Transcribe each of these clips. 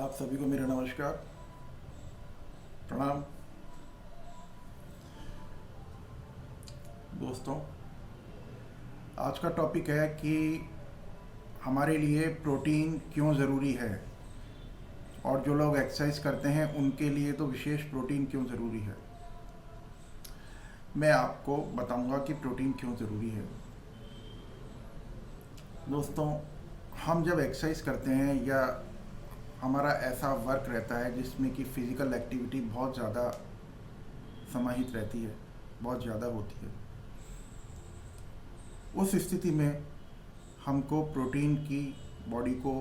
आप सभी को मेरा नमस्कार, प्रणाम। दोस्तों, आज का टॉपिक है कि हमारे लिए प्रोटीन क्यों ज़रूरी है और जो लोग एक्सरसाइज करते हैं उनके लिए तो विशेष प्रोटीन क्यों ज़रूरी है। मैं आपको बताऊंगा कि प्रोटीन क्यों ज़रूरी है। दोस्तों, हम जब एक्सरसाइज करते हैं या हमारा ऐसा वर्क रहता है जिसमें कि फ़िज़िकल एक्टिविटी बहुत ज़्यादा समाहित रहती है, बहुत ज़्यादा होती है, उस स्थिति में हमको प्रोटीन की बॉडी को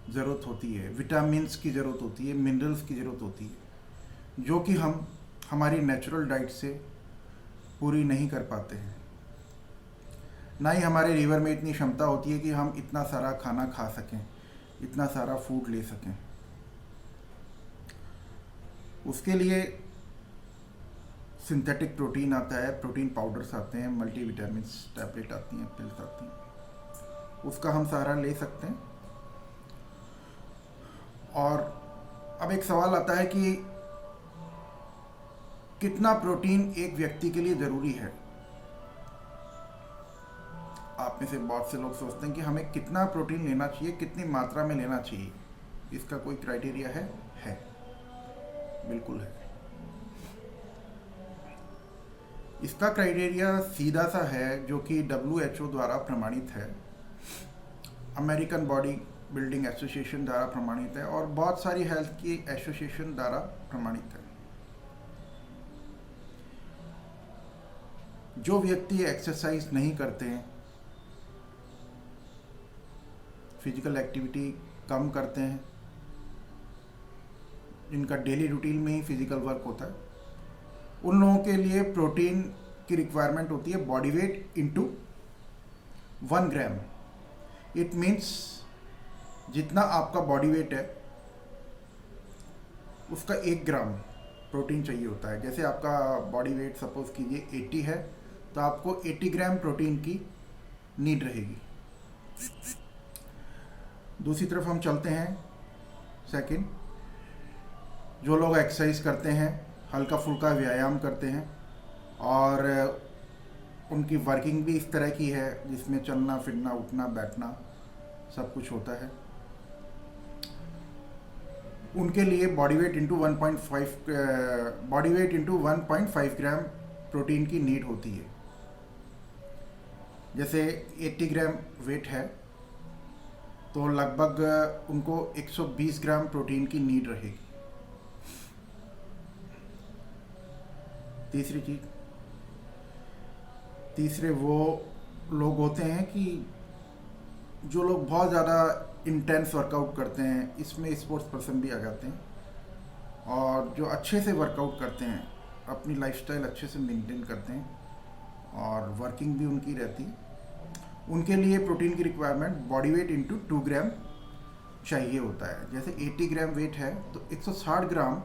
ज़रूरत होती है, विटामिन्स की ज़रूरत होती है, मिनरल्स की ज़रूरत होती है, जो कि हम हमारी नेचुरल डाइट से पूरी नहीं कर पाते हैं। ना ही हमारे लीवर में इतनी क्षमता होती है कि हम इतना सारा खाना खा सकें, इतना सारा फूड ले सकें। उसके लिए सिंथेटिक प्रोटीन आता है, प्रोटीन पाउडर्स आते हैं, मल्टीविटामिन्स टैबलेट आती हैं, पिल्स आती हैं, उसका हम सहारा ले सकते हैं। और अब एक सवाल आता है कि कितना प्रोटीन एक व्यक्ति के लिए ज़रूरी है। आप में से बहुत से लोग सोचते हैं कि हमें कितना प्रोटीन लेना चाहिए, कितनी मात्रा में लेना चाहिए। इसका कोई क्राइटेरिया है? बिल्कुल है। इसका क्राइटेरिया सीधा सा है, जो कि WHO द्वारा प्रमाणित है, अमेरिकन बॉडी बिल्डिंग एसोसिएशन द्वारा प्रमाणित है और बहुत सारी हेल्थ की एसोसिएशन द्वारा प्रमाणित है। जो व्यक्ति एक्सरसाइज नहीं करते हैं, फिजिकल एक्टिविटी कम करते हैं, जिनका डेली रूटीन में ही फिजिकल वर्क होता है, उन लोगों के लिए प्रोटीन की रिक्वायरमेंट होती है body weight into 1 gram. It means जितना आपका बॉडी वेट है उसका 1 ग्राम प्रोटीन चाहिए होता है। जैसे आपका बॉडी वेट सपोज कीजिए 80 है, तो आपको 80 ग्राम प्रोटीन की नीड रहेगी। दूसरी तरफ हम चलते हैं। सेकंड, जो लोग एक्सरसाइज करते हैं, हल्का फुल्का व्यायाम करते हैं और उनकी वर्किंग भी इस तरह की है जिसमें चलना फिरना, उठना बैठना सब कुछ होता है, उनके लिए body weight into 1.5 gram protein की नीड होती है। जैसे 80 ग्राम वेट है तो लगभग उनको 120 ग्राम प्रोटीन की नीड रहेगी। तीसरे वो लोग होते हैं कि जो लोग बहुत ज़्यादा इंटेंस वर्कआउट करते हैं, इसमें स्पोर्ट्स पर्सन भी आ जाते हैं, और जो अच्छे से वर्कआउट करते हैं, अपनी लाइफस्टाइल अच्छे से मेंटेन करते हैं और वर्किंग भी उनकी रहती है, उनके लिए प्रोटीन की रिक्वायरमेंट बॉडी वेट इंटू 2 ग्राम चाहिए होता है। जैसे 80 ग्राम वेट है तो 160 ग्राम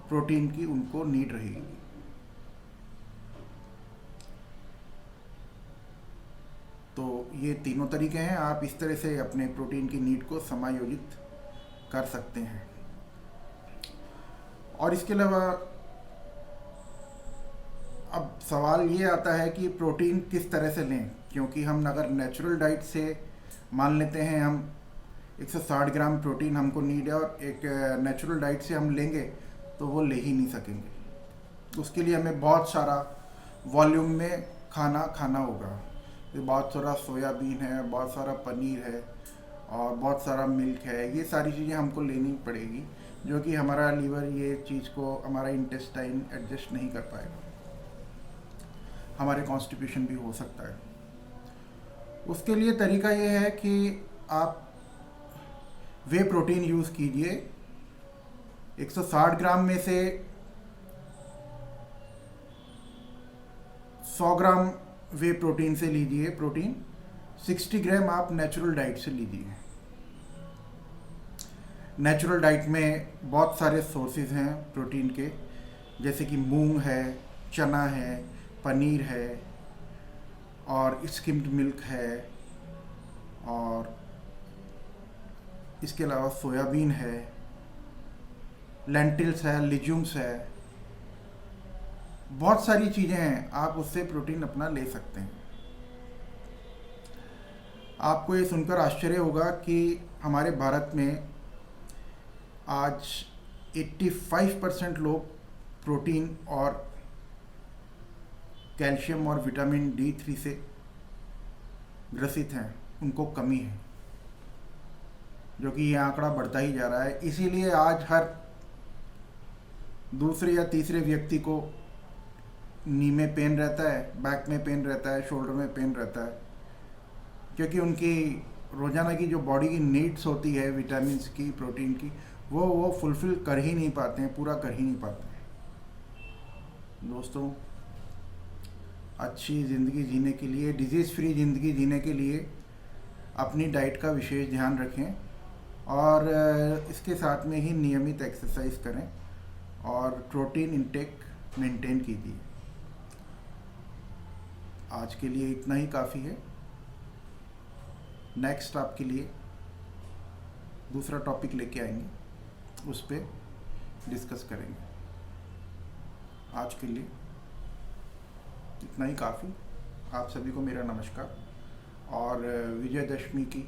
प्रोटीन की उनको नीड रहेगी। तो ये तीनों तरीके हैं, आप इस तरह से अपने प्रोटीन की नीड को समायोजित कर सकते हैं। और इसके अलावा अब सवाल ये आता है कि प्रोटीन किस तरह से लें, क्योंकि हम अगर नेचुरल डाइट से मान लेते हैं हम 160 ग्राम प्रोटीन हमको नीड है और एक नेचुरल डाइट से हम लेंगे तो वो ले ही नहीं सकेंगे। उसके लिए हमें बहुत सारा वॉल्यूम में खाना होगा। बहुत सारा सोयाबीन है, बहुत सारा पनीर है और बहुत सारा मिल्क है, ये सारी चीज़ें हमको लेनी पड़ेगी, जो कि हमारा लीवर ये चीज़ को, हमारा इंटेस्टाइन एडजस्ट नहीं कर पाएगा, हमारे कॉन्स्टिपेशन भी हो सकता है। उसके लिए तरीका ये है कि आप वे प्रोटीन यूज़ कीजिए। 160 ग्राम में से 100 ग्राम वे प्रोटीन से लीजिए प्रोटीन, 60 ग्राम आप नेचुरल डाइट से लीजिए। नेचुरल डाइट में बहुत सारे सोर्सेज हैं प्रोटीन के, जैसे कि मूंग है, चना है, पनीर है और स्किम्ड मिल्क है और इसके अलावा सोयाबीन है, लेंटिल्स है, लिज्यूम्स है, बहुत सारी चीज़ें हैं, आप उससे प्रोटीन अपना ले सकते हैं। आपको ये सुनकर आश्चर्य होगा कि हमारे भारत में आज 85% लोग प्रोटीन और कैल्शियम और विटामिन D3 से ग्रसित हैं, उनको कमी है, जो कि ये आंकड़ा बढ़ता ही जा रहा है। इसीलिए आज हर दूसरे या तीसरे व्यक्ति को नी में पेन रहता है, बैक में पेन रहता है, शोल्डर में पेन रहता है, क्योंकि उनकी रोज़ाना की जो बॉडी की नीड्स होती है विटामिन की, प्रोटीन की, वो फुलफ़िल कर ही नहीं पाते हैं, पूरा कर ही नहीं पाते हैं। दोस्तों, अच्छी ज़िंदगी जीने के लिए, डिजीज़ फ्री ज़िंदगी जीने के लिए अपनी डाइट का विशेष ध्यान रखें और इसके साथ में ही नियमित एक्सरसाइज करें और प्रोटीन इंटेक मेंटेन कीजिए। आज के लिए इतना ही काफ़ी है। नेक्स्ट आपके लिए दूसरा टॉपिक लेके आएंगे, उस पर डिस्कस करेंगे। आज के लिए इतना ही काफ़ी। आप सभी को मेरा नमस्कार और विजयदशमी की